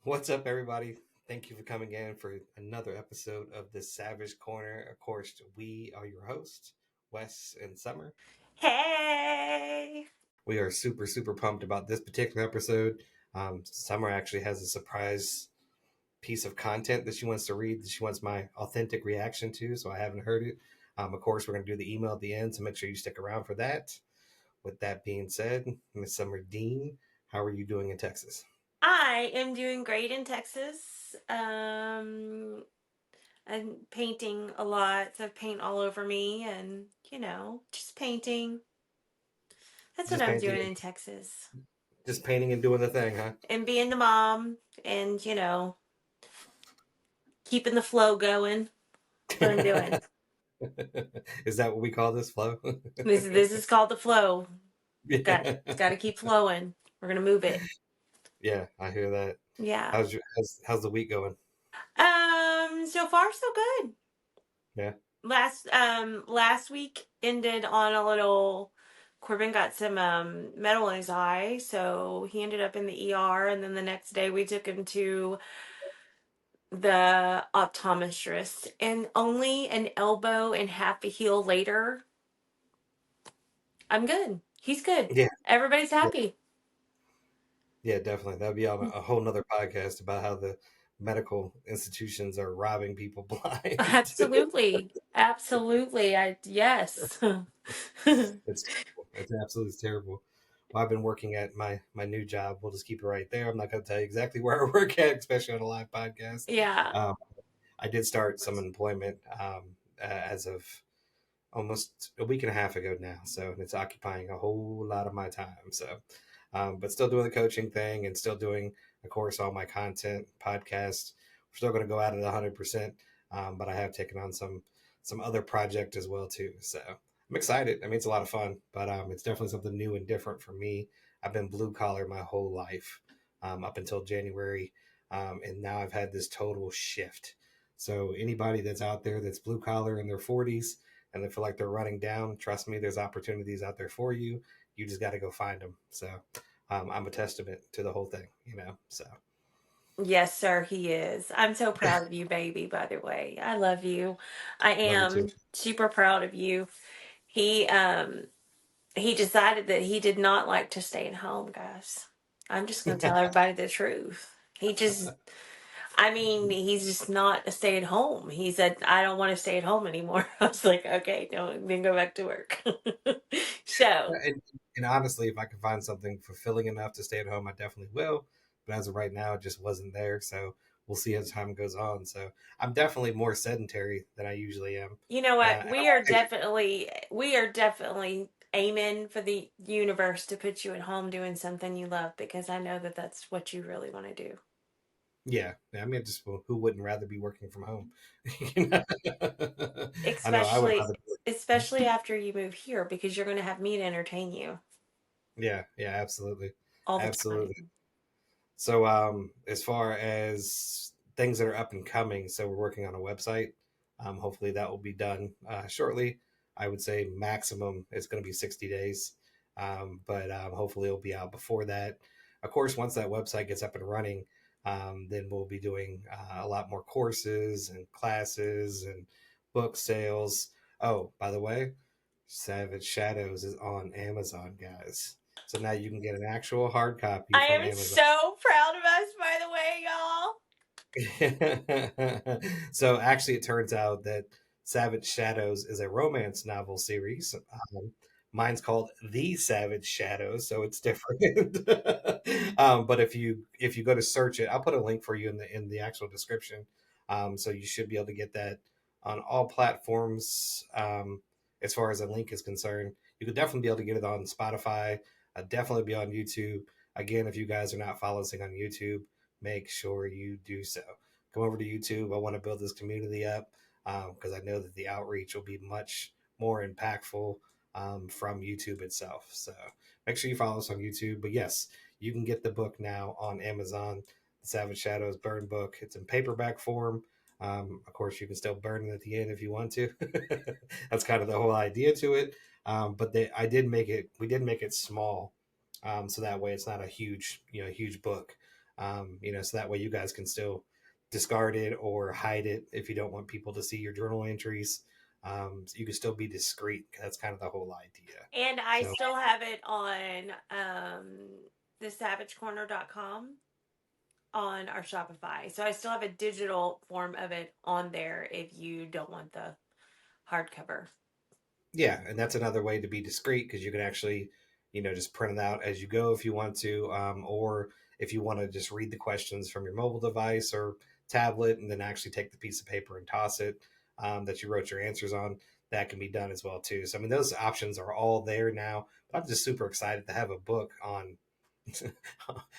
What's up, everybody? Thank you for coming in for another episode of the Savage Corner. Of course, we are your hosts, Wes and Summer. Hey! We are super, super pumped about this particular episode. Summer actually has a surprise piece of content that she wants to read, that she wants my authentic reaction to, so I haven't heard it. Of course, we're going to do the email at the end, so make sure you stick around for that. With that being said, Miss Summer Dean, how are you doing in Texas? I am doing great in Texas. I'm painting a lot. So I have paint all over me and, just painting. That's what Just I'm painting, doing in Texas. just painting and doing the thing, huh? And being the mom and, keeping the flow going. That's what I'm doing. Is that what we call this flow? This is called the flow. Yeah, It's got to keep flowing. We're going to move it. yeah, I hear that. Yeah. How's the week going? So far so good. Yeah, Last week ended on a little. Corbin got some metal in his eye, so he ended up in the ER. And then the next day we took him to the optometrist, and only an elbow and half a heel later, I'm good. He's good. yeah, Everybody's yeah, happy. yeah, definitely. That'd be on a whole nother podcast about how the medical institutions are robbing people blind. Absolutely, absolutely. I yes. It's terrible. It's absolutely terrible. Well, I've been working at my new job. We'll just keep it right there. I'm not going to tell you exactly where I work at, especially on a live podcast. Yeah. Um, I did start some employment as of almost a week and a half ago now. So it's occupying a whole lot of my time. So, but still doing the coaching thing and still doing, of course, all my content, podcasts. We're still going to go at it 100%. But I have taken on some other project as well too. So I'm excited. I mean, it's a lot of fun, but it's definitely something new and different for me. I've been blue collar my whole life up until January, and now I've had this total shift. So anybody that's out there that's blue collar in their 40s and they feel like they're running down, trust me, there's opportunities out there for you. You just got to go find them. So I'm a testament to the whole thing. So Yes, sir, he is. I'm so proud of you, baby, by the way. I love you. I love you too. am super proud of you. He um he decided that he did not like to stay at home, guys. I'm just gonna tell everybody the truth. He's just not a stay at home. He said, I don't want to stay at home anymore. I was like, okay, don't then go back to work. So and, and honestly, if I can find something fulfilling enough to stay at home, I definitely will. But as of right now, it just wasn't there. So we'll see as time goes on. So I'm definitely more sedentary than I usually am. you know And what? I We are definitely aiming for the universe to put you at home doing something you love, because I know that that's what you really want to do. yeah, I mean, just well, who wouldn't rather be working from home? You know? I know I would Especially rather. especially after you move here, because you're going to have me to entertain you Yeah, yeah, absolutely, all the absolutely. time. So, as far as things that are up and coming, so we're working on a website. Hopefully, that will be done shortly. I would say maximum is going to be 60 days, but hopefully, it'll be out before that. Of course, once that website gets up and running, then we'll be doing a lot more courses and classes and book sales. Oh, by the way, Savage Shadows is on Amazon, guys. So now you can get an actual hard copy I from am Amazon. so proud of us, by the way, y'all. So actually, it turns out that Savage Shadows is a romance novel series. Mine's called The Savage Shadows, so it's different. But if you go to search it, I'll put a link for you in the actual description. So you should be able to get that on all platforms. As far as a link is concerned, you could definitely be able to get it on Spotify. Definitely be on YouTube. Again, if you guys are not following on YouTube, make sure you do so. Come over to YouTube. I want to build this community up because I know that the outreach will be much more impactful from YouTube itself. So make sure you follow us on YouTube. But yes, you can get the book now on Amazon, The Savage Shadows Burn book. It's in paperback form. Of course, you can still burn it at the end if you want to. That's kind of the whole idea to it. But I did make it. We did make it small, so that way it's not a huge book. So that way you guys can still discard it or hide it if you don't want people to see your journal entries. So you can still be discreet. That's kind of the whole idea. And I So still have it on thesavagecorner.com on our Shopify. So I still have a digital form of it on there if you don't want the hardcover. yeah, and that's another way to be discreet because you can actually, just print it out as you go if you want to, or if you want to just read the questions from your mobile device or tablet and then actually take the piece of paper and toss it that you wrote your answers on. That can be done as well too. So I mean, those options are all there now. But I'm just super excited to have a book on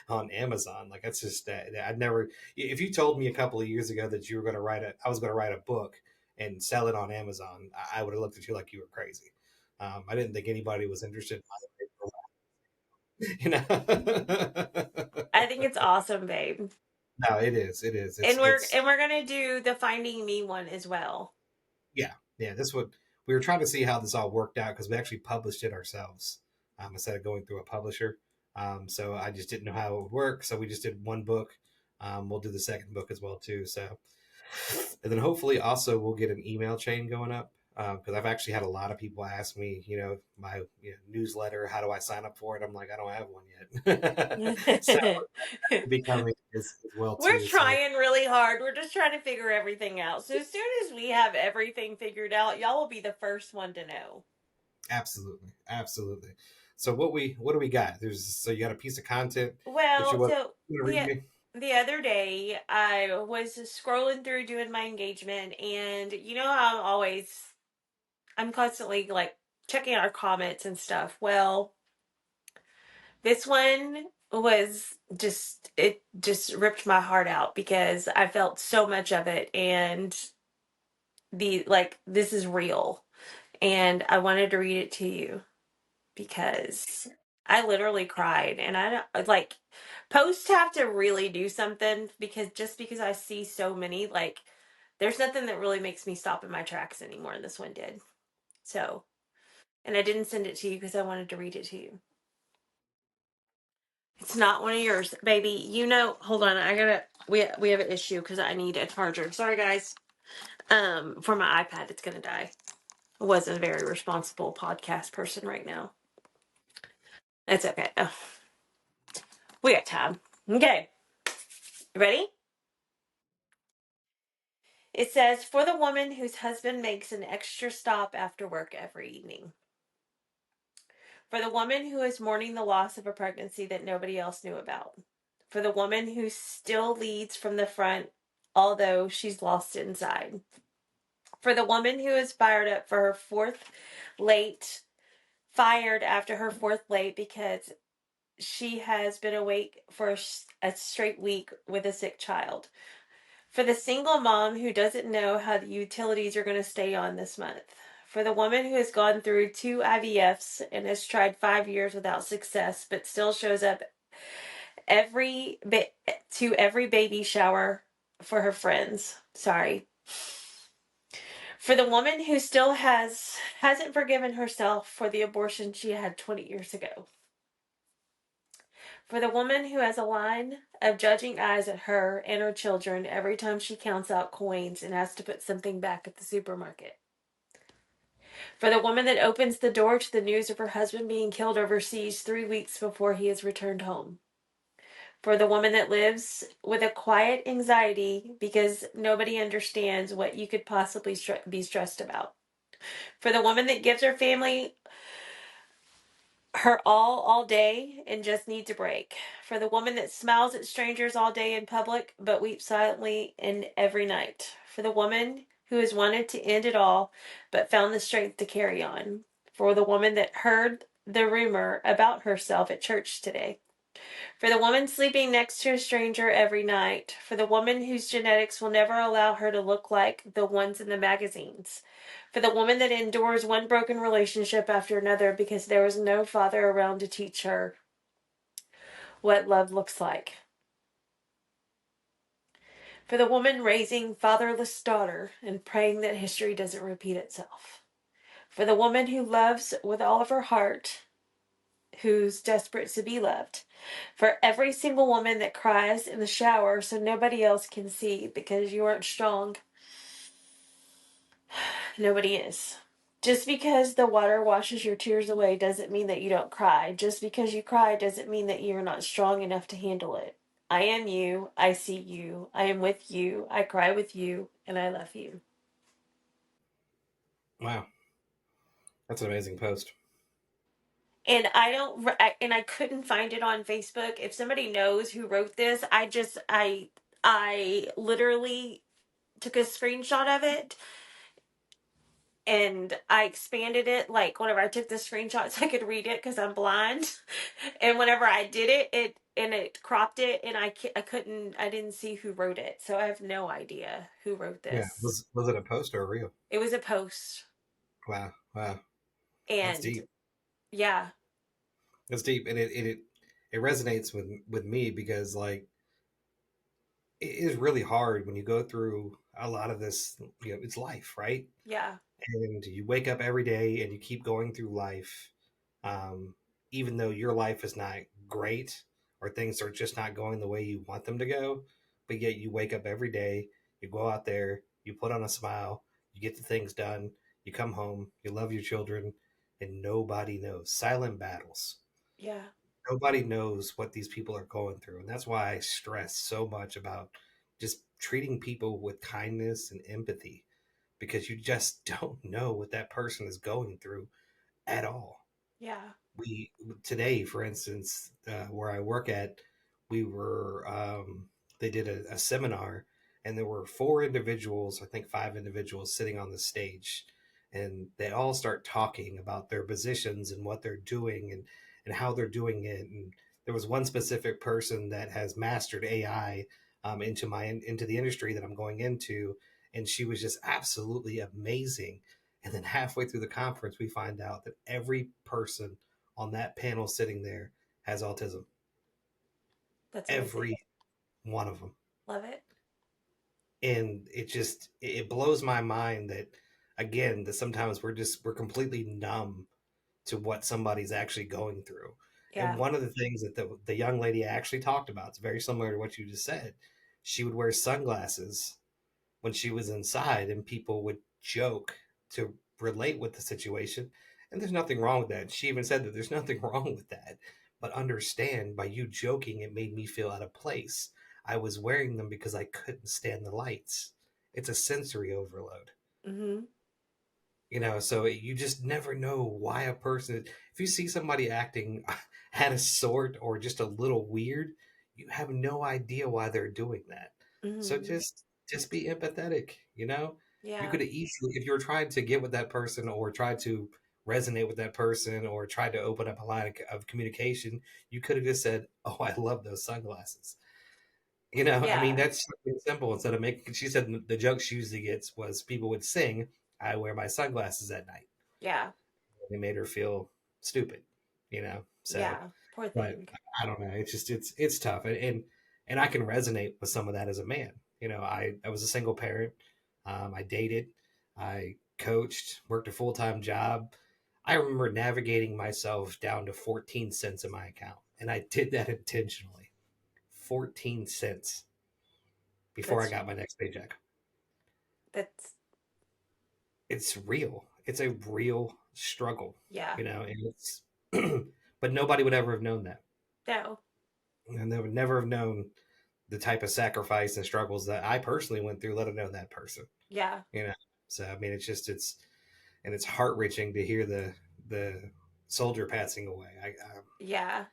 on Amazon. Like that's just I'd never. If you told me a couple of years ago that you were going to I was going to write a book and sell it on Amazon, I would have looked at you like you were crazy. I didn't think anybody was interested. You know. I think it's awesome, babe. No, it is. It is. And we're It's and we're gonna do the Finding Me one as well. Yeah, yeah. This would We were trying to see how this all worked out because we actually published it ourselves instead of going through a publisher. So I just didn't know how it would work. So we just did one book. We'll do the second book as well too. So, and then hopefully also we'll get an email chain going up because I've actually had a lot of people ask me, my newsletter, how do I sign up for it? I'm like, I don't have one yet. So We're that could be coming as well too. So trying really hard. We're just trying to figure everything out. So as soon as we have everything figured out, y'all will be the first one to know. absolutely, absolutely. So what do we got? So you got a piece of content that Well, so you want to read the me? the other day I was scrolling through doing my engagement, and you know how I'm constantly like checking our comments and stuff. Well, this one was just it just ripped my heart out because I felt so much of it, and the like this is real, and I wanted to read it to you because I literally cried. And I don't like posts have to really do something because just because I see so many, like there's nothing that really makes me stop in my tracks anymore, and this one did. So, and I didn't send it to you because I wanted to read it to you. It's not one of yours, baby. Hold on. We have an issue because I need a charger. Sorry, guys. For my iPad, it's gonna die. I wasn't a very responsible podcast person right now. It's okay. Oh, we got time. Okay, you ready? It says, for the woman whose husband makes an extra stop after work every evening. For the woman who is mourning the loss of a pregnancy that nobody else knew about. For the woman who still leads from the front, although she's lost inside. For the woman who is fired after her fourth late because she has been awake for a straight week with a sick child. For the single mom who doesn't know how the utilities are going to stay on this month. For the woman who has gone through 2 IVFs and has tried 5 years without success, but still shows up every ba- to every baby shower for her friends. Sorry. For the woman who still hasn't forgiven herself for the abortion she had 20 years ago. For the woman who has a line of judging eyes at her and her children every time she counts out coins and has to put something back at the supermarket. For the woman that opens the door to the news of her husband being killed overseas 3 weeks before he is returned home. For the woman that lives with a quiet anxiety because nobody understands what you could possibly be stressed about. For the woman that gives her family her all day and just needs a break. For the woman that smiles at strangers all day in public but weeps silently in every night. For the woman who has wanted to end it all but found the strength to carry on. For the woman that heard the rumor about herself at church today. For the woman sleeping next to a stranger every night. For the woman whose genetics will never allow her to look like the ones in the magazines. For the woman that endures one broken relationship after another because there was no father around to teach her what love looks like. For the woman raising fatherless daughter and praying that history doesn't repeat itself. For the woman who loves with all of her heart who's desperate to be loved. For every single woman that cries in the shower so nobody else can see because you aren't strong, nobody is. Just because the water washes your tears away doesn't mean that you don't cry. Just because you cry doesn't mean that you're not strong enough to handle it. I am you. I see you. I am with you. I cry with you. And I love you. Wow, that's an amazing post. And I don't, and I couldn't find it on Facebook. If somebody knows who wrote this, I literally took a screenshot of it and I expanded it. Like whenever I took the screenshot so I could read it because I'm blind, and whenever I did it, it cropped it, and I couldn't, I didn't see who wrote it, so I have no idea who wrote Yeah, this. was it a post or a reel? It was a post, Wow, wow, that's and deep. yeah, That's deep, and it resonates with me because like it is really hard when you go through a lot of this. You know, it's life, right? yeah, And you wake up every day and you keep going through life, um, even though your life is not great or things are just not going the way you want them to go. But yet you wake up every day, you go out there, you put on a smile, you get the things done, you come home, you love your children, and nobody knows. Silent battles. yeah, Nobody knows what these people are going through. And that's why I stress so much about just treating people with kindness and empathy because you just don't know what that person is going through at all. yeah, We today, for instance, where I work at, we were they did a seminar, and there were four individuals, I think five individuals, sitting on the stage, and they all start talking about their positions and what they're doing and how they're doing it. And there was one specific person that has mastered AI into the industry that I'm going into, and she was just absolutely amazing. And then halfway through the conference, we find out that every person on that panel sitting there has autism. that's amazing. Every one of them. Love it. And it blows my mind that again that sometimes we're completely numb to what somebody's actually going through. And Yeah, one of the things that the young lady actually talked about, it's very similar to what you just said. She would wear sunglasses when she was inside, and people would joke to relate with the situation. And there's nothing wrong with that. She even said that there's nothing wrong with that. But understand, by you joking, it made me feel out of place. I was wearing them because I couldn't stand the lights. It's a sensory overload. mm-hmm, So you just never know why a person, if you see somebody acting out of sort or just a little weird, you have no idea why they're doing that. So mm-hmm, just be empathetic. You yeah, could easily, if you're trying to get with that person or try to resonate with that person or try to open up a line of communication, you could have just said, "Oh, I love those sunglasses." I mean, yeah, that's something simple. Instead of making, she said the joke she usually gets was people would sing, "I wear my sunglasses at night." yeah, It made her feel stupid. So, yeah, poor but thing. I don't know. It's tough, and I can resonate with some of that as a man. I was a single parent. I dated, I coached, worked a full time job. I remember navigating myself down to 14 cents in my account, and I did that intentionally. 14 cents before I That's, got my next paycheck. that's, It's real. It's a real struggle, yeah, and it's, but nobody would ever have known that. no, And they would never have known the type of sacrifice and struggles that I personally went through, let alone that person, yeah, you know? So, I mean, and it's heart wrenching to hear the soldier passing away. yeah,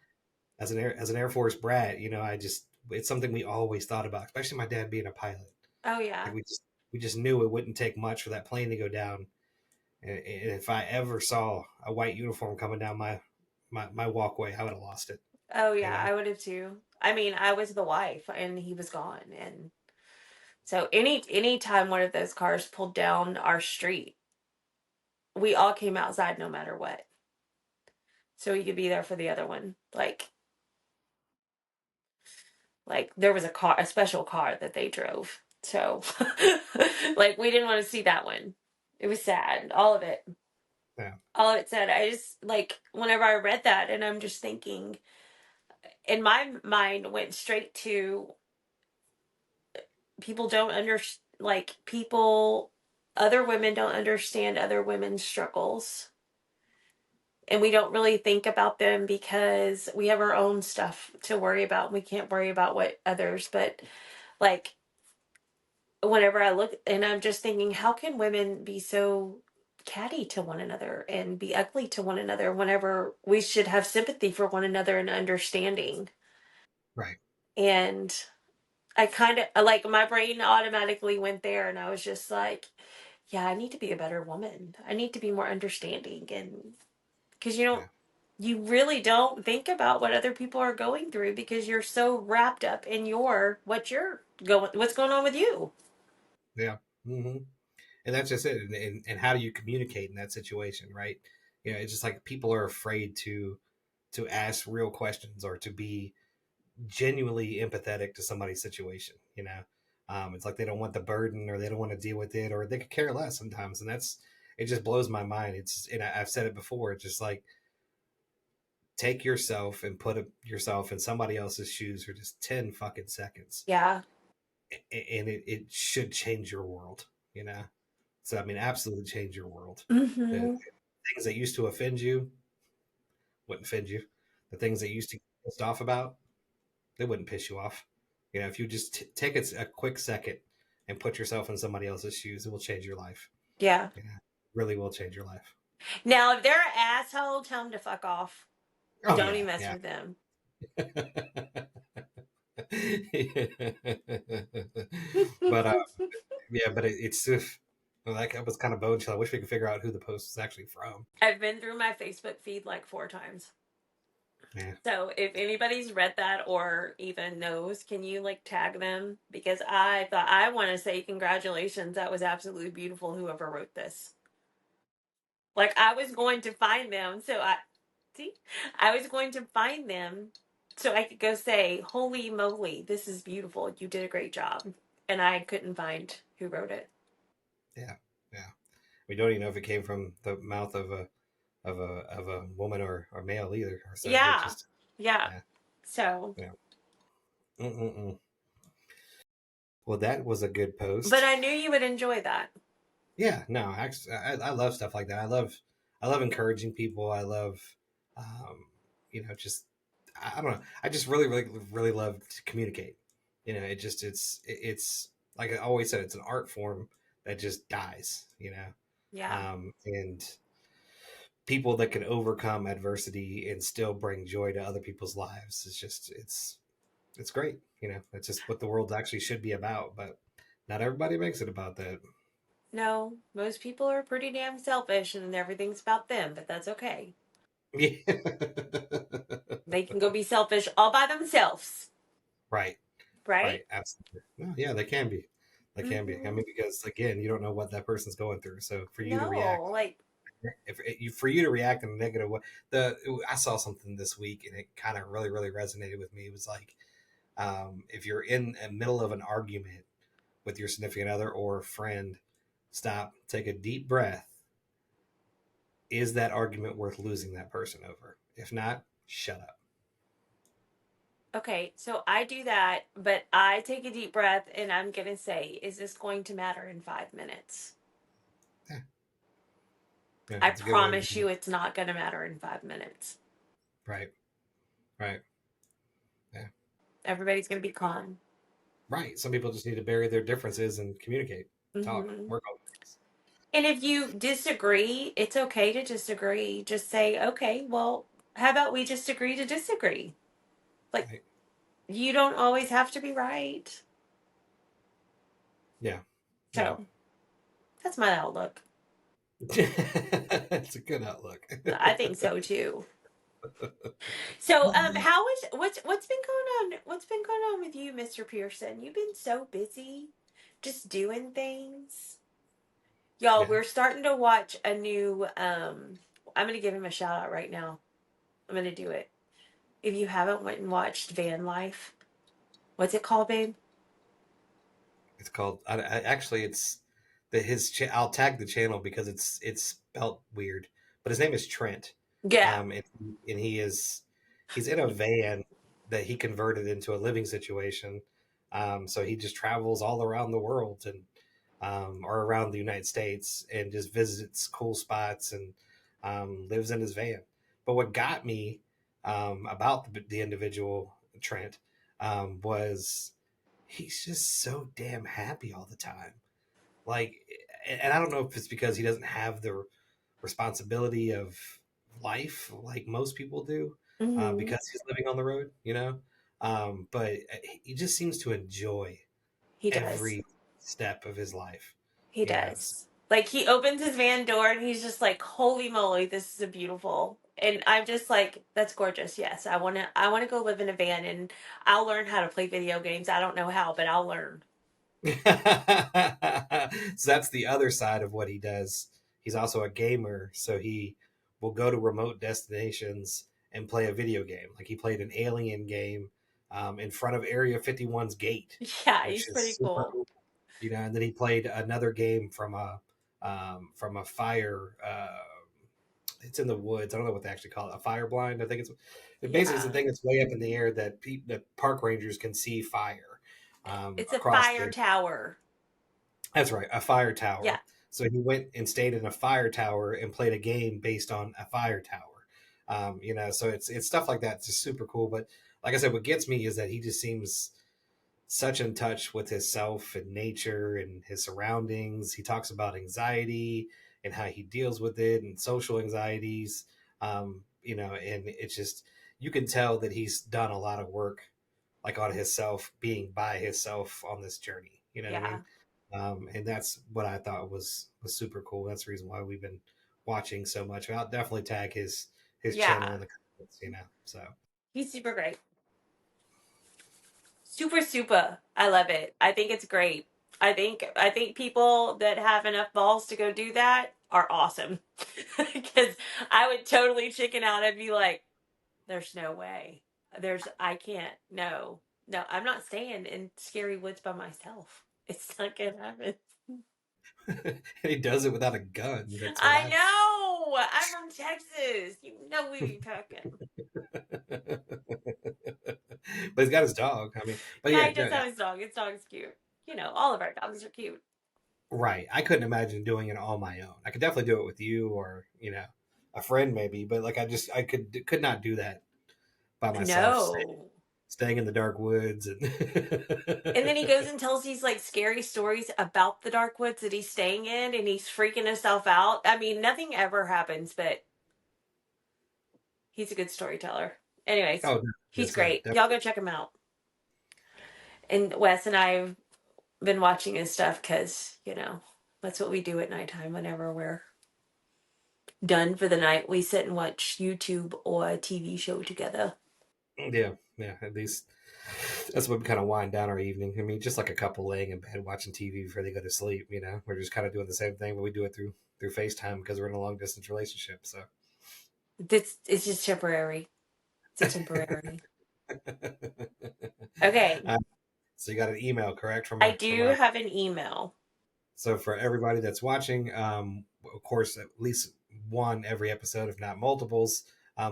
As an Air Force brat, it's something we always thought about, especially my dad being a pilot. oh, yeah, Like we just knew it wouldn't take much for that plane to go down. And if I ever saw a white uniform coming down my walkway, I would have lost it. oh, You yeah, know, I would have too. I mean, I was the wife and he was gone. And so any time one of those cars pulled down our street, we all came outside no matter what. So we could be there for the other one. Like there was a special car that they drove. So like we didn't want to see that one. It was sad, all of it. Yeah. All it said. I just like whenever I read that, and I'm just thinking, and my mind went straight to people don't under like people other women don't understand other women's struggles, and we don't really think about them because we have our own stuff to worry about and we can't worry about what others. But like whenever I look, and I'm just thinking, how can women be so catty to one another and be ugly to one another whenever we should have sympathy for one another and understanding? Right. And I kind of like my brain automatically went there, and I was just like, yeah, I need to be a better woman. I need to be more understanding. And because Yeah. you really don't think about what other people are going through because you're so wrapped up in what's going on with you. Yeah. Hmm. And that's just it. And how do you communicate in that situation, right? It's just like people are afraid to ask real questions or to be genuinely empathetic to somebody's situation. It's like they don't want the burden, or they don't want to deal with it, or they could care less sometimes, and that's it. Just blows my mind. And I've said it before. It's just like take yourself and put yourself in somebody else's shoes for just 10 fucking seconds, Yeah. and it should change your world. You know, so I mean, absolutely change your world. The Mm-hmm. things that used to offend you wouldn't offend you. The things that you used to get pissed off about, they wouldn't piss you off. If you just take a quick second and put yourself in somebody else's shoes, it will change your life. Yeah. Really will change your life. Now, if they're an asshole, tell them to fuck off. Oh Don't yeah, even mess yeah. with them. But yeah, but it's well, that was kind of bone chill. I wish we could figure out who the post was actually from. I've been through my Facebook feed like 4 times. Yeah, So if anybody's read that or even knows, can you like tag them? Because I thought I want to say congratulations. That was absolutely beautiful, whoever wrote this. Like I was going to find them. See, I was going to find them so I could go say, holy moly, this is beautiful. You did a great job. And I couldn't find who wrote it. yeah, yeah. We don't even know if it came from the mouth of a woman or male either. So it Yeah. just Yeah. yeah, So, yeah. Mm-mm-mm. Well, that was a good but post. I knew you would enjoy that. Yeah, no, actually, I love stuff like that. I love encouraging people. I love, just I don't know. I just really, really, really love to communicate. It's like I always said, it's an art form that just dies. Yeah. And people that can overcome adversity and still bring joy to other people's lives. It's great. It's just what the world actually should be about. But not everybody makes it about that. No, most people are pretty damn selfish and everything's about them, but that's okay. Yeah. They can go be selfish all by themselves, Right. right? Right. Absolutely. No, yeah, they can be. They can be. I Mm-hmm. mean, because again, you don't know what that person's going through. So for you to No, react, like, for you to react in a negative way, I saw something this week and it kind of really, really resonated with me. It was like, if you're in the middle of an argument with your significant other or friend, stop, take a deep breath. Is that argument worth losing that person over? If not, shut up. okay, so I do that, but I take a deep breath and I'm going to say, is this going to matter in 5 minutes? Yeah, yeah, I it's a good way to promise do it. you it's not going to matter in 5 minutes. Right. Right. Yeah. Everybody's going to be calm. Right. Some people just need to bury their differences and communicate, talk, Hmm. work on things. And if you disagree, it's okay to disagree. Just say, okay, well, how about we just agree to disagree? Like, Right. you don't always have to be right. Yeah. Yeah. So that's my outlook. It's a good outlook. I think so too. So, how is what's been going on? What's been going on with you, Mr. Pearson? You've been so busy, just doing things. Y'all, Yeah. we're starting to watch a new. I'm gonna give him a shout out right now. I'm gonna do it. If you haven't went and watched Van Life, what's it called, babe? It's called, actually, it's I'll tag the channel because it's spelt weird. but his name is Trent. Yeah. And he's in a van that he converted into a living situation. So he just travels all around the world and or around the United States and just visits cool spots and lives in his van. But what got me about the individual Trent was he's just so damn happy all the time. Like, and I don't know if it's because he doesn't have the responsibility of life like most people do Hmm. because he's living on the road, you know. But he just seems to enjoy He does. every step of his life, He you know. So, does. Like he opens his van door and he's just like, "Holy moly, this is a beautiful." And I'm just like, "That's gorgeous." Yes, I want to go live in a van and I'll learn how to play video games. I don't know how, but I'll learn. so that's the other side of what he does. He's also a gamer, so he will go to remote destinations and play a video game. Like he played an alien game in front of Area 51's gate, Yeah, which he's is pretty super cool. cool. You know, and then he played another game from a fire. It's in the woods. I don't know what they actually call it. A fire blind. I think it basically is the Yeah. thing that's way up in the air that that park rangers can see fire It's a across fire the. tower. That's right, a fire Yeah. tower. So he went and stayed in a fire tower and played a game based on a fire tower. You know, so it's stuff like that. It's just super cool. But like I said, what gets me is that he just seems such in touch with his self and nature and his surroundings. He talks about anxiety and how he deals with it and social anxieties. You know, and it's just you can tell that he's done a lot of work like on himself, being by himself on this journey. You know what I mean? Yeah. And that's what I thought was super cool. That's the reason why we've been watching so much. I'll definitely tag his channel Yeah. in the comments. You know, so He's super great. Super super. I love it. I think it's great. I think people that have enough balls to go do that are awesome. Cuz I would totally chicken out. I'd be like, there's no way. I can't. No. No, I'm not staying in scary woods by myself. It's not going to happen. and he does it without a gun. That's what I I. know. I'm from Texas. You know we be packing. But he's got his dog. I mean, but Yeah, yeah, he does have his dog. His dog's cute. You know, all of our dogs are cute. right. I couldn't imagine doing it on my own. I could definitely do it with you or a friend maybe, but like I could not do that by myself, No. staying in the dark woods and. And then he goes and tells these like scary stories about the dark woods that he's staying in and he's freaking himself out. I mean, nothing ever happens, but he's a good storyteller. Anyways, Oh, he's yes, yeah, great. Y'all go check him out. And Wes and I have been watching his stuff because, you know, that's what we do at nighttime whenever we're done for the night. We sit and watch YouTube or a TV show together. yeah, yeah. At least that's what we kind of wind down our evening. I mean, just like a couple laying in bed watching TV before they go to sleep. You know, we're just kind of doing the same thing, but we do it through FaceTime because we're in a long distance relationship. So, This it's just temporary. It's a temporary. Okay. uh, so you got an email, correct, I from do our. have an email. So for everybody that's watching, of course, at least one every episode, if not multiples,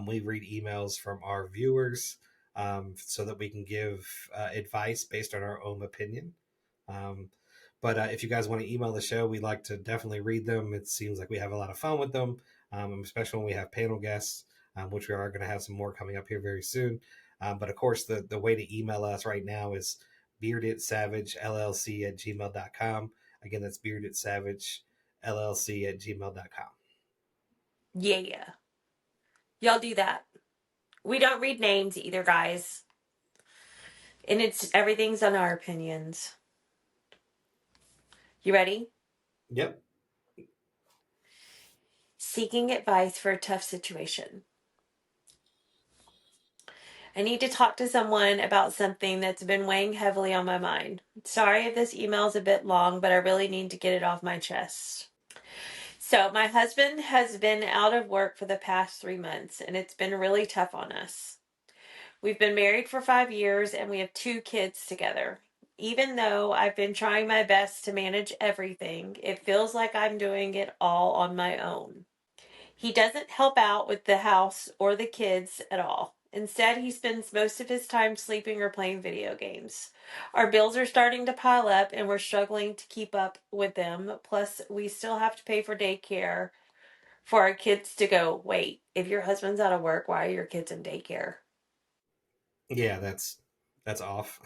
we read emails from our viewers so that we can give advice based on our own opinion. Um, but if you guys want to email the show, we like to definitely read them. It seems like we have a lot of fun with them, especially when we have panel guests, which we are going to have some more coming up here very soon. But of course, the way to email us right now is beardedsavagellc@gmail.com. Again, that's beardedsavagellc@gmail.com. Yeah. Y'all do that. We don't read names either, guys. And it's everything's on our opinions. You ready? Yep. Seeking advice for a tough situation. I need to talk to someone about something that's been weighing heavily on my mind. Sorry if this email is a bit long, but I really need to get it off my chest. So, my husband has been out of work for the past 3 months, and it's been really tough on us. We've been married for 5 years, and we have 2 kids together. Even though I've been trying my best to manage everything, it feels like I'm doing it all on my own. He doesn't help out with the house or the kids at all. Instead, he spends most of his time sleeping or playing video games. Our bills are starting to pile up and we're struggling to keep up with them. Plus, we still have to pay for daycare for our kids to go. Wait, if your husband's out of work, why are your kids in daycare? Yeah, that's off.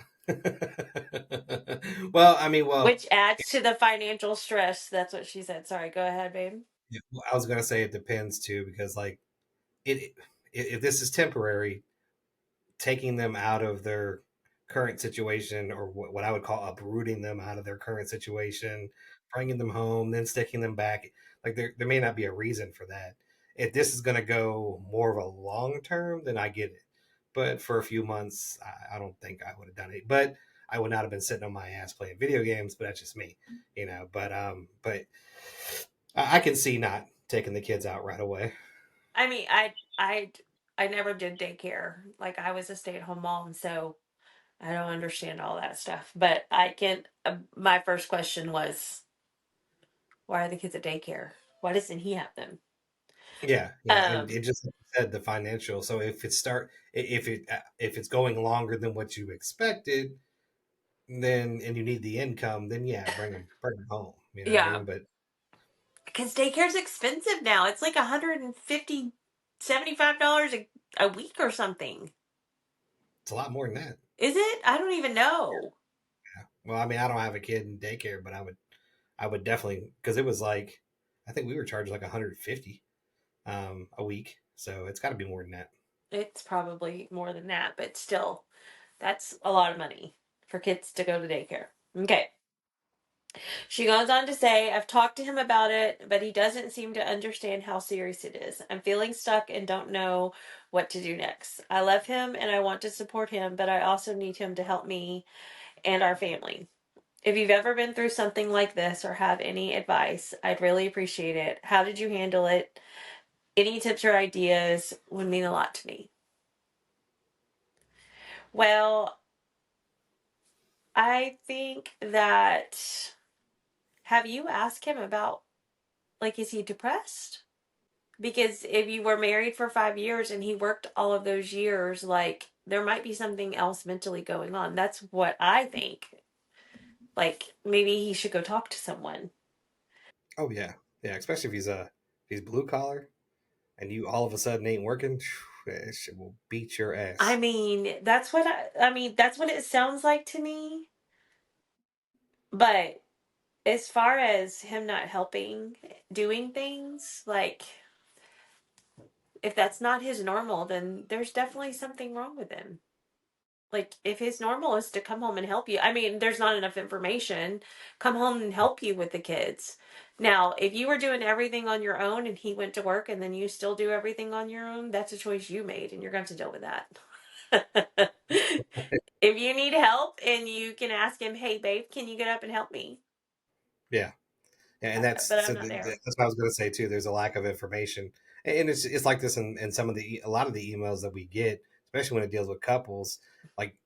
Well, I mean, well, Which adds to the financial stress. That's what she said. Sorry, go ahead, babe. yeah, well, I was gonna say it depends too, because like it, if this is temporary, taking them out of their current situation, or what I would call uprooting them out of their current situation, bringing them home, then sticking them back. Like there may not be a reason for that. If this is going to go more of a long term, then I get it. But for a few months, I don't think I would have done it. But I would not have been sitting on my ass playing video games. But that's just me, you know. But I can see not taking the kids out right away. I mean, I never did daycare. Like I was a stay-at-home mom, so I don't understand all that stuff. But I can. My first question was, why are the kids at daycare? Why doesn't he have them? Yeah, yeah, and Um, it just like you said, the financial. So if it's going longer than what you expected, then and you need the income, then yeah, bring them home. You know what I yeah, mean? But because daycare's expensive now. It's like 150, $75 a week or something. it's a lot more than that. Is it? I don't even know. Yeah. Well, I mean, I don't have a kid in daycare, but I would definitely, because it was like I think we were charged like 150 a week, so it's got to be more than that. It's probably more than that, but still, that's a lot of money for kids to go to daycare. Okay. She goes on to say, I've talked to him about it, but he doesn't seem to understand how serious it is. I'm feeling stuck and don't know what to do next. I love him and I want to support him, but I also need him to help me and our family. If you've ever been through something like this or have any advice, I'd really appreciate it. How did you handle it? Any tips or ideas would mean a lot to me. Well, I think that have you asked him about, like, is he depressed? Because if you were married for 5 years and he worked all of those years, like, there might be something else mentally going on. That's what I think. Like, maybe he should go talk to someone. Oh yeah, yeah, especially if he's blue collar and you all of a sudden ain't working, that shit will beat your I ass. mean, that's what it sounds like to me. But as far as him not helping doing things, like, if that's not his normal, then there's definitely something wrong with him. Like, if his normal is to come home and help you, I mean, there's not enough information. Come home and help you with the kids. Now, if you were doing everything on your own and he went to work and then you still do everything on your own, that's a choice you made and you're going to have to deal with that. If you need help and you can ask him, hey, babe, can you get up and help me? Yeah. Yeah, and But I'm not there. that's what I was going to say too. There's a lack of information, and it's like this in some of a lot of the emails that we get, especially when it deals with couples. Like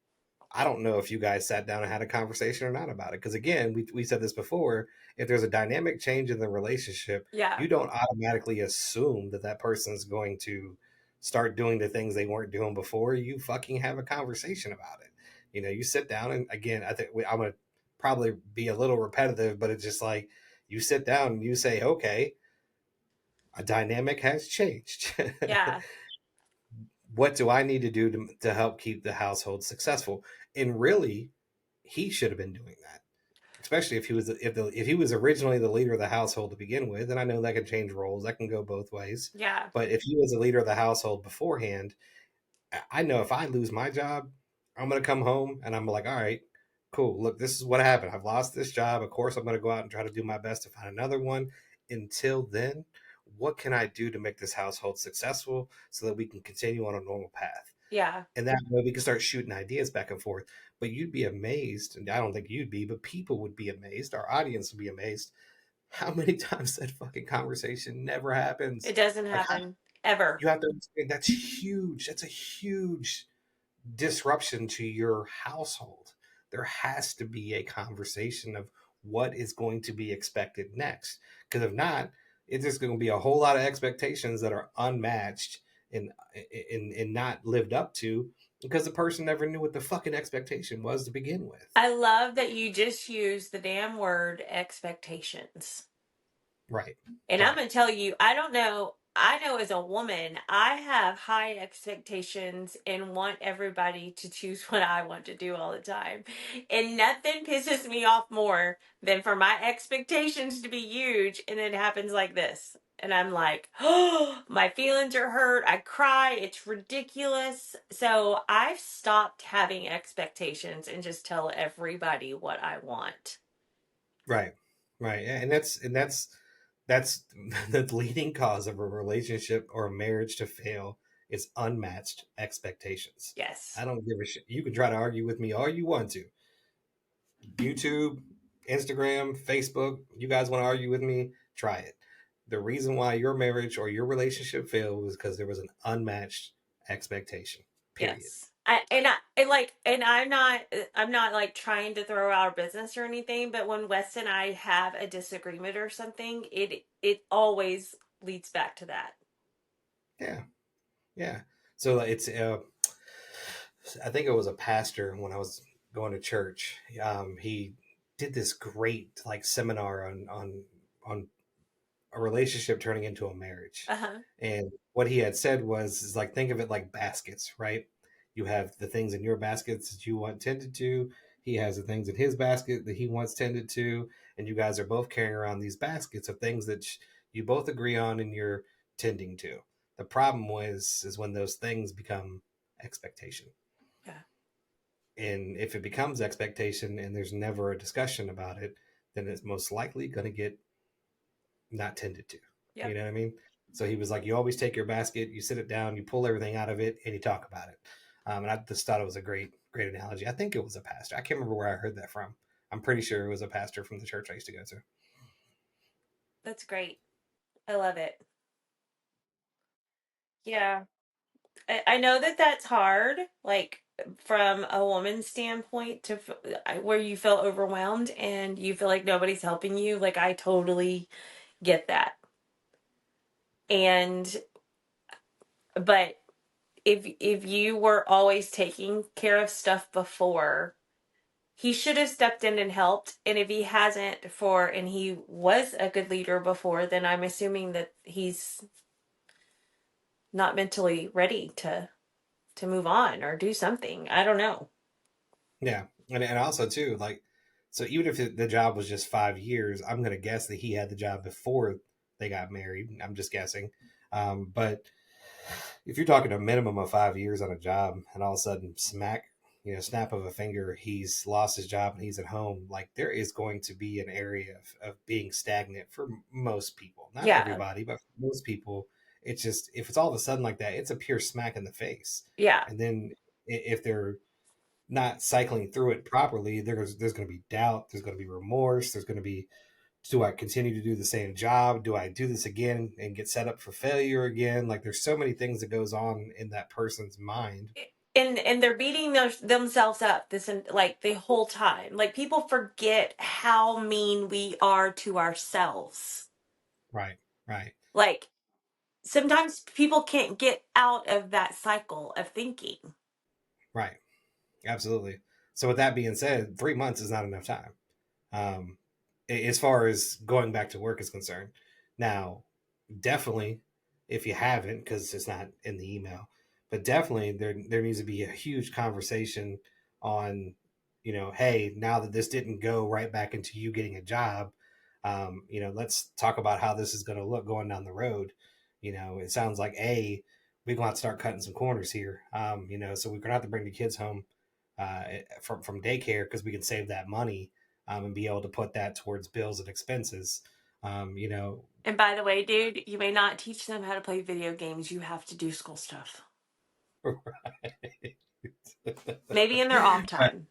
I don't know if you guys sat down and had a conversation or not about it. Because again, we said this before. If there's a dynamic change in the relationship, Yeah. you don't automatically assume that that person's going to start doing the things they weren't doing before. You fucking have a conversation about it. You know, you sit down and again, I'm gonna probably be a little repetitive, but it's just like you sit down and you say, okay, a dynamic has changed. Yeah. What do I need to do to help keep the household successful? And really, he should have been doing that, especially if he was originally the leader of the household to begin with. And I know that can change roles, that can go both ways. Yeah. But if he was the leader of the household beforehand, I know if I lose my job, I'm gonna come home and I'm like, all right, cool. Look, this is what happened. I've lost this job. Of course, I'm gonna go out and try to do my best to find another one. Until then, what can I do to make this household successful so that we can continue on a normal path? Yeah. And that way we can start shooting ideas back and forth. But you'd be amazed, and I don't think you'd be, but people would be amazed. Our audience would be amazed how many times that fucking conversation never happens. It doesn't Like happen ever. you have to understand that's huge. That's a huge disruption to your household. There has to be a conversation of what is going to be expected next. Because if not, it's just going to be a whole lot of expectations that are unmatched and not lived up to because the person never knew what the fucking expectation was to begin with. I love that you just used the damn word expectations. Right. And I'm Right. going to tell you, I don't know. I know as a woman, I have high expectations and want everybody to choose what I want to do all the time. And nothing pisses me off more than for my expectations to be huge and then it happens like this. And I'm like, oh, my feelings are hurt. I cry. It's ridiculous. So I've stopped having expectations and just tell everybody what I want. Right. Right. Yeah, and that's the leading cause of a relationship or a marriage to fail is unmatched expectations. Yes. I don't give a shit. You can try to argue with me all you want to. YouTube, Instagram, Facebook, you guys want to argue with me? Try it. The reason why your marriage or your relationship failed was because there was an unmatched expectation. Period. Yes. And I'm not like trying to throw our business or anything, but when Wes and I have a disagreement or something, it always leads back to that. Yeah. Yeah. So like, it's I think it was a pastor when I was going to church. He did this great like seminar on a relationship turning into a marriage. Uh-huh. And what he had said was is like think of it like baskets, right? You have the things in your baskets that you want tended to. He has the things in his basket that he wants tended to, and you guys are both carrying around these baskets of things that you both agree on and you're tending to. The problem was is when those things become expectation. Yeah. And if it becomes expectation and there's never a discussion about it, then it's most likely going to get not tended to. You Yep. know what I mean? So he was like, you always take your basket, you sit it down, you pull everything out of it, and you talk about it. And I just thought it was a great analogy. I think it was a pastor. I can't remember where I heard that from. I'm pretty sure it was a pastor from the church I used to go to. That's great. I love it. Yeah. I know that that's hard, like from a woman's standpoint where you feel overwhelmed and you feel like nobody's helping you. Like I totally get that. And but if you were always taking care of stuff before, he should have stepped in and helped. And if he hasn't and he was a good leader before, then I'm assuming that he's not mentally ready to move on or do something. I don't know. Yeah, and also too, like, so even if the job was just 5 years, I'm gonna guess that he had the job before they got married. I'm just guessing, but if you're talking a minimum of 5 years on a job, and all of a sudden, smack, snap of a finger, he's lost his job and he's at home, like there is going to be an area of being stagnant for most people. Not Yeah. everybody, but for most people, it's just if it's all of a sudden like that, it's a pure smack in the face. Yeah. And then if they're not cycling through it properly, there's going to be doubt, there's going to be remorse, there's going to be, do I continue to do the same job? Do I do this again and get set up for failure again? Like there's so many things that goes on in that person's mind. And they're beating themselves up like the whole time. Like people forget how mean we are to ourselves. Right, right, Like sometimes people can't get out of that cycle of thinking. right. Absolutely. So with that being said, 3 months is not enough time. Um, as far as going back to work is concerned. Now, definitely, if you haven't, because it's not in the email, but definitely there needs to be a huge conversation on, hey, now that this didn't go right back into you getting a job, let's talk about how this is going to look going down the road. It sounds like we're going to have to start cutting some corners here. So we're going to have to bring the kids home from daycare because we can save that money and be able to put that towards bills and expenses. You know, And by the way, dude, you may not teach them how to play video games. You have to do school stuff. Maybe in their off time.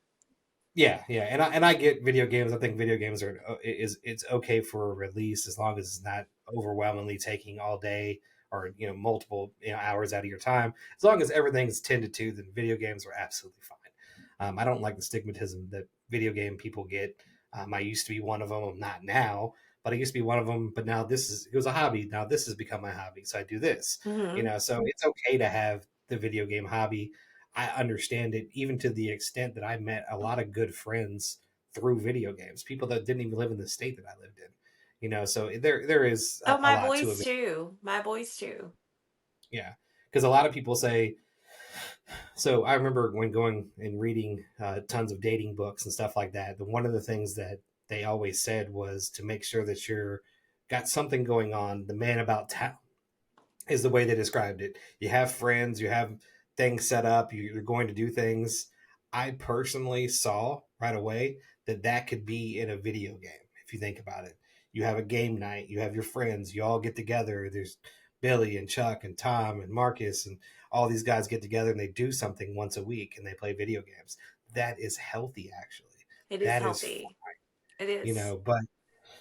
yeah, yeah, and I get video games. I think video games it's okay for a release as long as it's not overwhelmingly taking all day or multiple hours out of your time. As long as everything's tended to, then video games are absolutely fine. I don't like the stigmatism that video game people get. I used to be one of them. I'm not now, but I used to be one of them. But now it was a hobby. Now this has become my hobby. So I do this, Hmm. so it's okay to have the video game hobby. I understand it even to the extent that I met a lot of good friends through video games, people that didn't even live in the state that I lived in. So there is Oh, a my lot to boys it. too. My boys too. Yeah, because a lot of people say, so I remember when going and reading tons of dating books and stuff like that. One of the things that they always said was to make sure that you're got something going on. The man about town is the way they described it. You have friends, you have things set up, you're going to do things. I personally saw right away that that could be in a video game. If you think about it, you have a game night, you have your friends, you all get together. There's Billy and Chuck and Tom and Marcus and all these guys get together and they do something once a week and they play video games. That is healthy, actually. It is That is fine, healthy. It is. but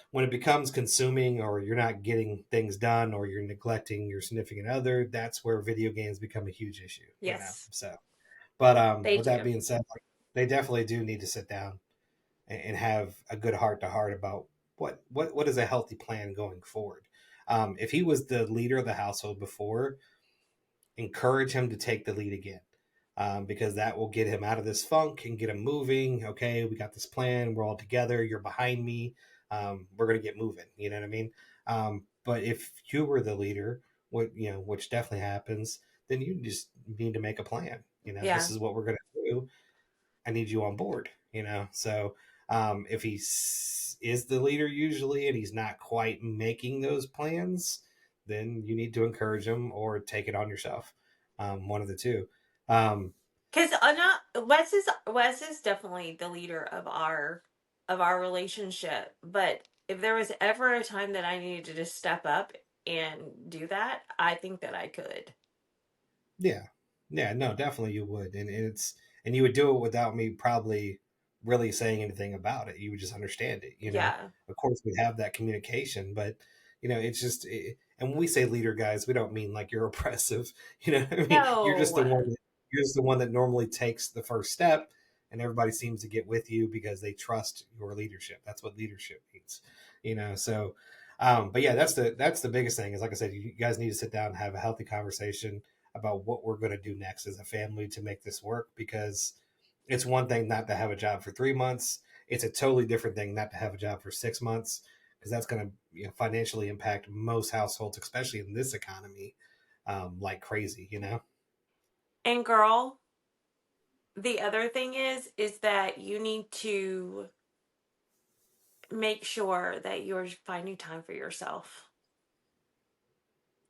when it becomes consuming or you're not getting things done or you're neglecting your significant other, that's where video games become a huge issue. Yes, So, but they with that do. being said, like, they definitely do need to sit down and have a good heart to heart about what is a healthy plan going forward. If he was the leader of the household before, encourage him to take the lead again, because that will get him out of this funk and get him moving. Okay, we got this plan. We're all together. You're behind me. We're gonna get moving. You know what I mean? But if you were the leader, which definitely happens, then you just need to make a plan. This Yeah. is what we're gonna do. I need you on board. So if is the leader usually and he's not quite making those plans, then you need to encourage him or take it on yourself. One of the two. Um, Because not Wes is definitely the leader of our relationship. But if there was ever a time that I needed to just step up and do that, I think that I could. Yeah, yeah, no, definitely you would, and you would do it without me probably really saying anything about it. You would just understand it. Yeah. Of course, we have that communication, but it's just, and when we say leader, guys, we don't mean like you're oppressive. What I mean, No. you're just the one that normally takes the first step, and everybody seems to get with you because they trust your leadership. That's what leadership means. So. But yeah, that's the biggest thing is, like I said, you guys need to sit down and have a healthy conversation about what we're going to do next as a family to make this work, because it's one thing not to have a job for 3 months. It's a totally different thing not to have a job for 6 months, because that's going to financially impact most households, especially in this economy, like crazy. And girl, the other thing is that you need to make sure that you're finding time for yourself.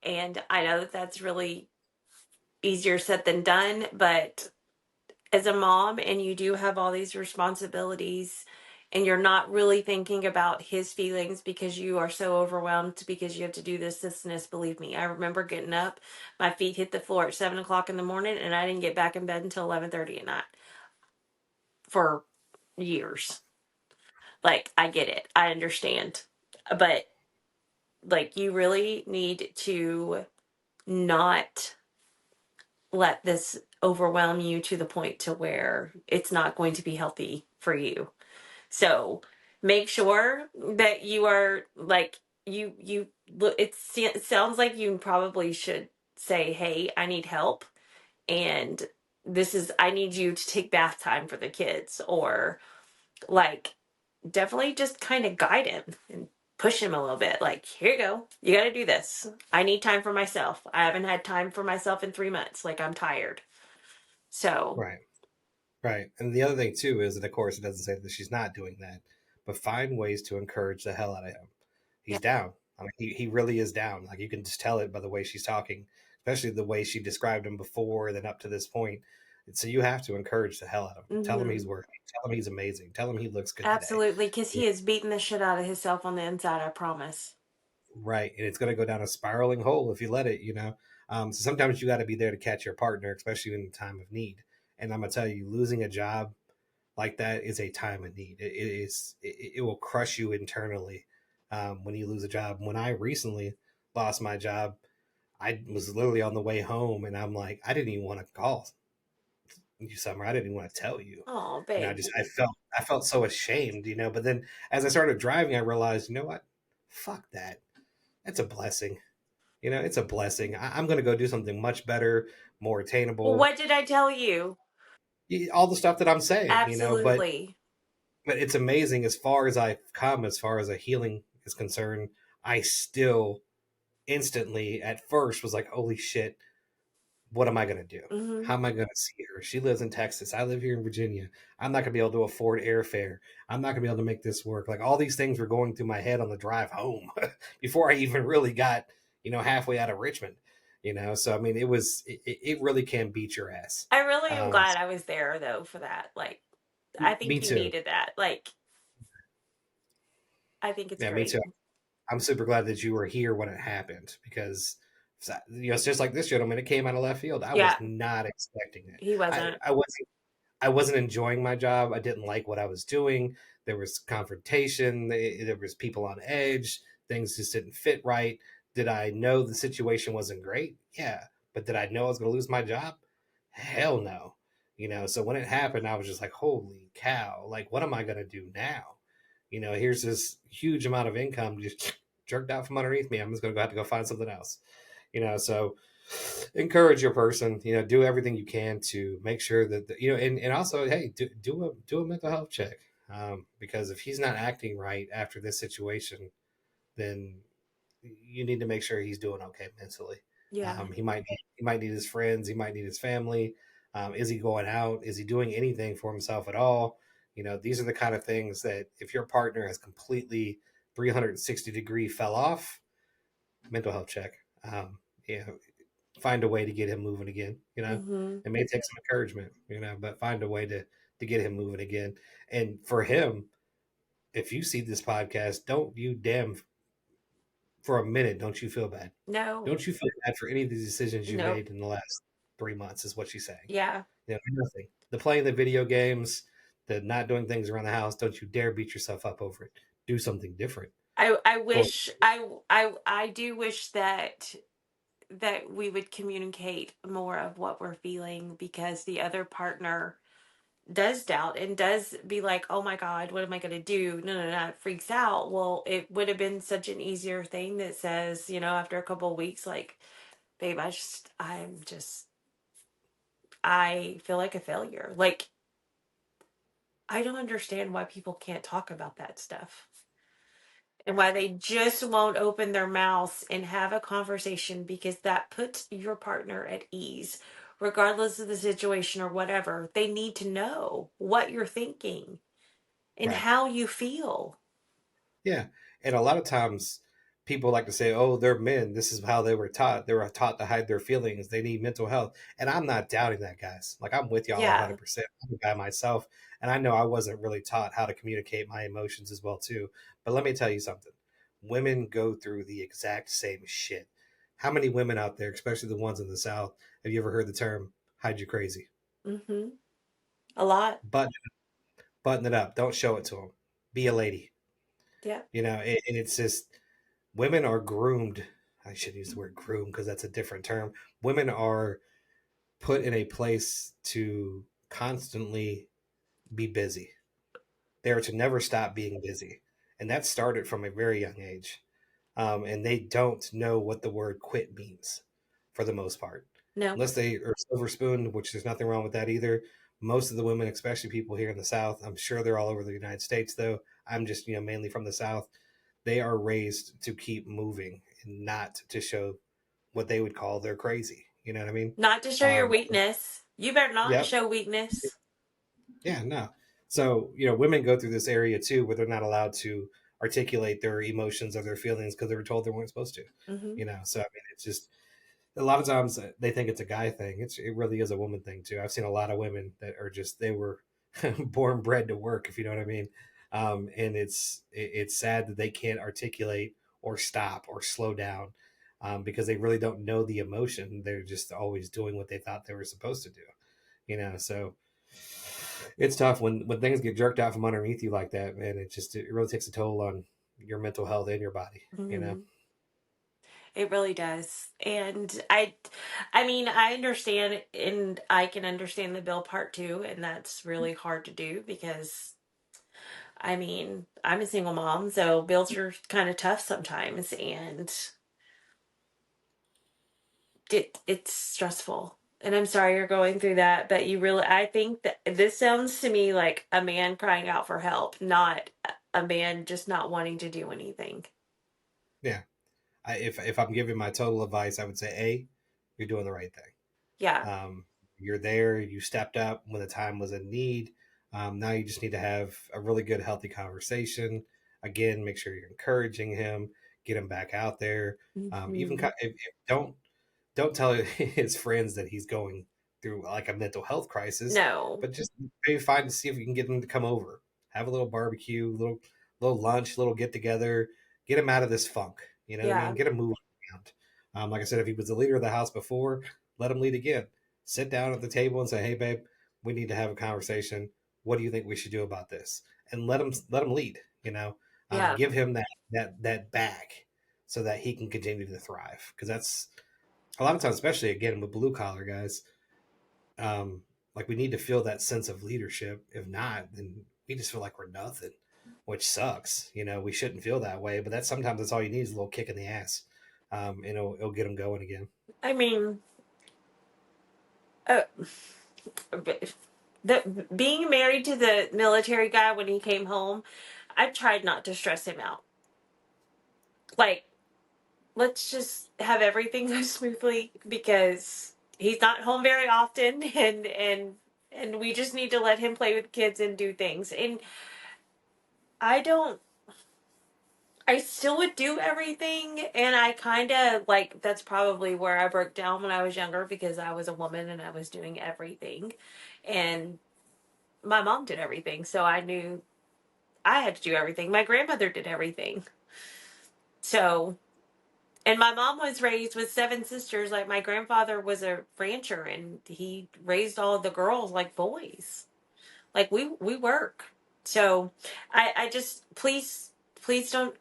And I know that that's really easier said than done, but as a mom and you do have all these responsibilities and you're not really thinking about his feelings because you are so overwhelmed because you have to do this and this, believe me, I remember getting up, my feet hit the floor at 7 o'clock in the morning, and I didn't get back in bed until 11:30 at night for years. Like, I get it, I understand, but like, you really need to not let this overwhelm you to the point to where it's not going to be healthy for you. So make sure that you are like, you look, it sounds like you probably should say, hey, I need help, and I need you to take bath time for the kids, or like, definitely just kind of guide him and push him a little bit, like, here you go, you got to do this, I need time for myself, I haven't had time for myself in 3 months, like, I'm tired. So Right. Right. And the other thing too is that, of course, it doesn't say that she's not doing that, but find ways to encourage the hell out of him. yeah. He's down. I mean, he really is down. Like, you can just tell it by the way she's talking, especially the way she described him before, then up to this point. And so you have to encourage the hell out of him. Tell him he's Hmm. worthy. Tell him he's amazing. Tell him he looks good today. Absolutely, because Yeah, he is beating the shit out of himself on the inside, I promise. right. And it's going to go down a spiraling hole if you let it. So sometimes you got to be there to catch your partner, especially in the time of need. And I'm going to tell you, losing a job like that is a time of need. It will crush you internally when you lose a job. When I recently lost my job, I was literally on the way home, and I'm like, I didn't even want to call you, Summer. I didn't even want to tell you. Oh, I babe. just I felt so ashamed. But then as I started driving, I realized, you know what? Fuck that. That's a blessing. It's a blessing. I'm going to go do something much better, more Well, attainable. what did I tell you? All the stuff that I'm saying, but Absolutely. it's amazing as far as I've come, as far as a healing is concerned. I still instantly at first was like, holy shit, what am I going to do? Hmm. How am I going to see her? She lives in Texas. I live here in Virginia. I'm not going to be able to afford airfare. I'm not going to be able to make this work. Like all these things were going through my head on the drive home before I even really got, halfway out of Richmond. So I mean, it really can beat your ass. I really am Um, glad I was there though for that. Like, I Me think you too. needed that. Like, I think it's Yeah, me great. too. I'm super glad that you were here when it happened because it's just like this gentleman. It came out of left field. I was Yeah, not expecting it. he I wasn't. I wasn't I wasn't enjoying my job. I didn't like what I was doing. There was confrontation. There was people on edge. Things just didn't fit right. Did I know the situation wasn't great? Yeah, but did I know I was going to lose my job? Hell no. So when it happened, I was just like, holy cow! Like, what am I going to do now? Here's this huge amount of income just jerked out from underneath me. I'm just going to have to go find something else. So encourage your person. Do everything you can to make sure that and also, hey, do a mental health check. Because if he's not acting right after this situation, then you need to make sure he's doing okay mentally. Yeah. He might need his friends. He might need his family. Is he going out? Is he doing anything for himself at all? These are the kind of things that if your partner has completely 360-degree fell off, mental health check. Um, yeah, find a way to get him moving again. Hmm. It may take some encouragement, but find a way to get him moving again. And for him, if you see this podcast, don't you damn for a minute, don't you feel bad. No. Don't you feel bad for any of the decisions you Nope. made in the last 3 months, is what she's saying. Yeah. Nothing. The playing the video games, the not doing things around the house, don't you dare beat yourself up over it. Do something different. I Go. wish I do wish that we would communicate more of what we're feeling because the other partner does doubt and does be like, oh my God, what am I going to do? No, no, no, it freaks out. Well, it would have been such an easier thing that says, after a couple of weeks, like, babe, I feel like a failure. Like, I don't understand why people can't talk about that stuff and why they just won't open their mouths and have a conversation because that puts your partner at ease regardless of the situation or whatever. They need to know what you're thinking and Right. how you feel. Yeah. And a lot of times people like to say, oh, they're men. This is how they were taught. They were taught to hide their feelings. They need mental health. And I'm not doubting that, guys. Like, I'm with y'all Yeah. 100%. I'm a guy myself. And I know I wasn't really taught how to communicate my emotions as well, too. But let me tell you something, women go through the exact same shit. How many women out there, especially the ones in the South, have you ever heard the term hide your crazy? Mm-hmm. A lot. Button, button it up. Don't show it to them. Be a lady. Yeah. And it's just women are groomed. I should use the word groom because that's a different term. Women are put in a place to constantly be busy. They are to never stop being busy. And that started from a very young age. And they don't know what the word quit means for the most part. No. Unless they are silver spoon, which there's nothing wrong with that either. Most of the women, especially people here in the South, I'm sure they're all over the United States, though. I'm just, mainly from the South. They are raised to keep moving and not to show what they would call they're crazy. You know what I mean? Not to show your Um, weakness. You better not yep. show weakness. Yeah, no. So, women go through this area too where they're not allowed to articulate their emotions or their feelings because they were told they weren't supposed to. Hmm. So I mean, it's just a lot of times they think it's a guy thing. It really is a woman thing too. I've seen a lot of women that are just they were born bred to work, if you know what I mean. And it's sad that they can't articulate or stop or slow down because they really don't know the emotion. They're just always doing what they thought they were supposed to do. So it's tough when things get jerked out from underneath you like that, man. It really takes a toll on your mental health and your body. Hmm. It really does. And I mean, I understand and I can understand the bill part too, and that's really hard to do because I mean, I'm a single mom, so bills are kind of tough sometimes, and it's stressful. And I'm sorry you're going through that, but I think that this sounds to me like a man crying out for help, not a man just not wanting to do anything. Yeah. If I'm giving my total advice, I would say A, you're doing the right thing. Yeah. You're there. You stepped up when the time was in need. Now you just need to have a really good, healthy conversation. Again, make sure you're encouraging him, get him back out there. Even Hmm. if don't tell his friends that he's going through like a mental health crisis, No. but just maybe find to see if you can get him to come over, have a little barbecue, little lunch, little get together, get him out of this funk. You know what I mean? Yeah. Get him moving around. Like I said, if he was the leader of the house before, let him lead again. Sit down at the table and say, "Hey, babe, we need to have a conversation. What do you think we should do about this?" And let him lead. Yeah. Give him that back so that he can continue to thrive. Because that's a lot of times, especially again with blue collar guys, um, like we need to feel that sense of leadership. If not, then we just feel like we're nothing, which sucks. We shouldn't feel that way, but that's all you need is a little kick in the ass, and it'll get them going again. I mean, uh, the being married to the military guy when he came home, I tried not to stress him out. Like, let's just have everything go smoothly because he's not home very often, and we just need to let him play with kids and do things. And I don't. I still would do everything, and I kind of like that's probably where I broke down when I was younger because I was a woman and I was doing everything, and my mom did everything, so I knew I had to do everything. My grandmother did everything. So, and my mom was raised with seven sisters. Like my grandfather was a rancher and he raised all of the girls like boys. Like we work. So, I just please don't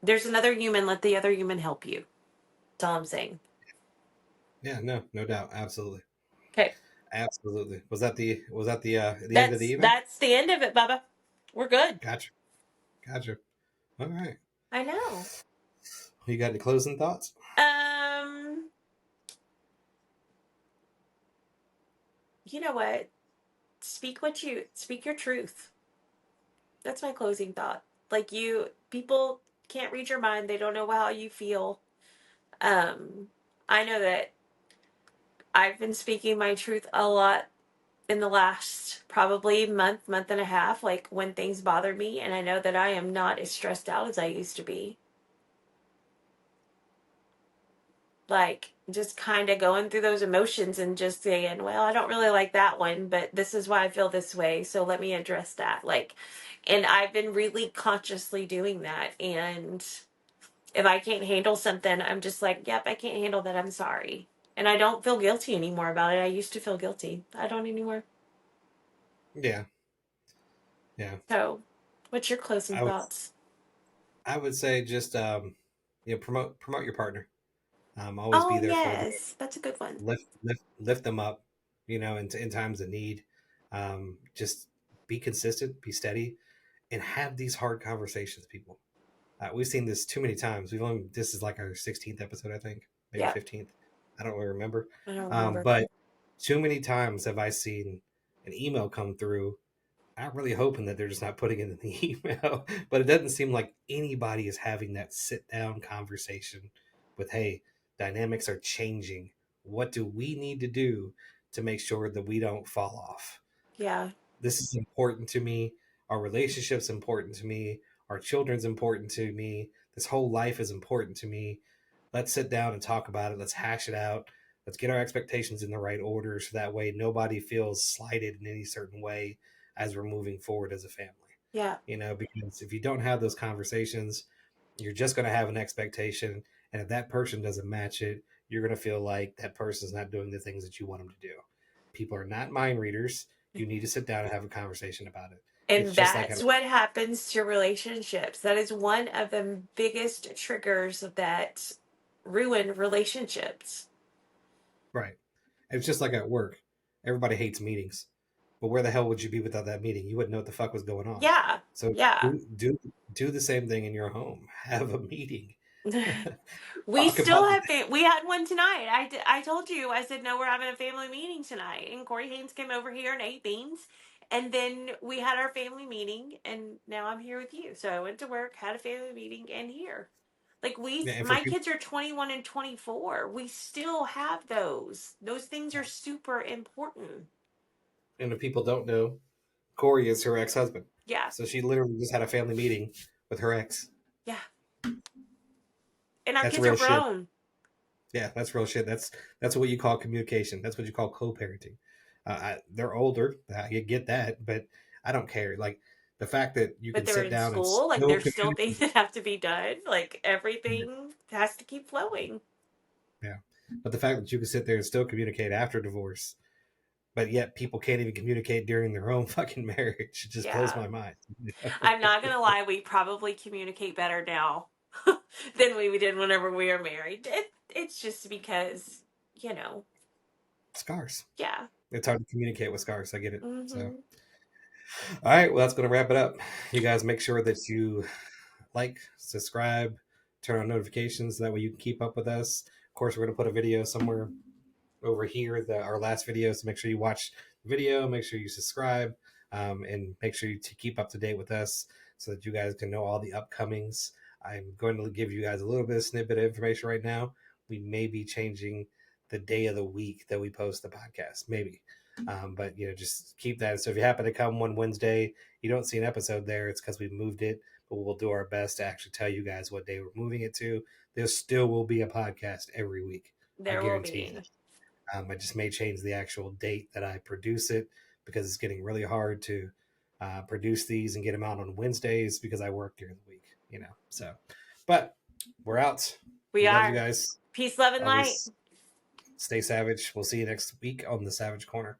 there's another human, let the other human help you. That's all I'm saying. Yeah, no doubt, absolutely, Okay. absolutely. Was that the end of the email? That's the end of it, Bubba. We're good. Gotcha, gotcha. All right. I know. You got any closing thoughts? Um, you know what? Speak your truth. That's my closing thought. Like people can't read your mind. They don't know how you feel. Um, I know that I've been speaking my truth a lot in the last probably month and a half, like when things bother me, and I know that I am not as stressed out as I used to be. Like just kind of going through those emotions and just saying, well, I don't really like that one, but this is why I feel this way. So let me address that. And I've been really consciously doing that. And if I can't handle something, I'm just like, yep, I can't handle that. I'm sorry. And I don't feel guilty anymore about it. I used to feel guilty. I don't anymore. Yeah, yeah. So, what's your closing I would thoughts? I would say just promote your partner. Always be Oh, there for them. yes. That's a good one. Lift them up. In times of need. Just be consistent, be steady, and have these hard conversations, people. We've seen this too many times. This is like our 16th episode, I think, maybe Yeah. 15th. I don't really remember. I don't remember. But too many times have I seen an email come through. I'm really hoping that they're just not putting it in the email, but it doesn't seem like anybody is having that sit down conversation with, hey, dynamics are changing. What do we need to do to make sure that we don't fall off? Yeah. This is important to me. Our relationship's important to me. Our children's important to me. This whole life is important to me. Let's sit down and talk about it. Let's hash it out. Let's get our expectations in the right order so that way nobody feels slighted in any certain way as we're moving forward as a family. Yeah. Because if you don't have those conversations, you're just going to have an expectation. And if that person doesn't match it, you're going to feel like that person's not doing the things that you want them to do. People are not mind readers. You need to sit down and have a conversation about it. It's And just like that's what happens to relationships. That is one of the biggest triggers that ruin relationships. right. It's just like at work. Everybody hates meetings. But where the hell would you be without that meeting? You wouldn't know what the fuck was going on. Yeah. So Yeah. do the same thing in your home. Have a meeting. We Talk still about the have we had one tonight. I told you, I said no, we're having a family meeting tonight, and Corey Haynes came over here and ate beans, and then we had our family meeting, and now I'm here with you. So I went to work, had a family meeting, and here. Like yeah, and for my people kids are 21 and 24. We still have those. Those things are super important. and if people don't know, Corey is her ex husband. Yeah. So she literally just had a family meeting with her ex. Yeah. And our That's kids are real shit. grown. Yeah, that's real shit. That's what you call communication. That's what you call co-parenting. They're older. I get that, but I don't care. Like the fact that you But can they're sit in down and school, like still there's still communicate. things that have to be done. Like Yeah, everything has to keep flowing. yeah. But the fact that you can sit there and still communicate after divorce, but yet people can't even communicate during their own fucking marriage, it just blows Yeah. my mind. I'm not gonna lie, we probably communicate better now than we did whenever we were married. It's just because, you know, Scars. yeah. It's hard to communicate with scars. I get it. So, Hmm. all right. Well, that's going to wrap it up. You guys make sure that you like, subscribe, turn on notifications. That way you can keep up with us. Of course, we're going to put a video somewhere over here, our last video. So make sure you watch the video, make sure you subscribe, and make sure you to keep up to date with us so that you guys can know all the upcomings. I'm going to give you guys a little bit of snippet of information right now. We may be changing the day of the week that we post the podcast, maybe. But just keep that. So if you happen to come one Wednesday, you don't see an episode there, it's because we moved it. But we'll do our best to actually tell you guys what day we're moving it to. There still will be a podcast every week. I There will guarantee you that. be. I just may change the actual date that I produce it because it's getting really hard to produce these and get them out on Wednesdays because I work during the week. So, but we're out. We We love you are. guys. Peace, love, and light. Always stay savage. We'll see you next week on the Savage Corner.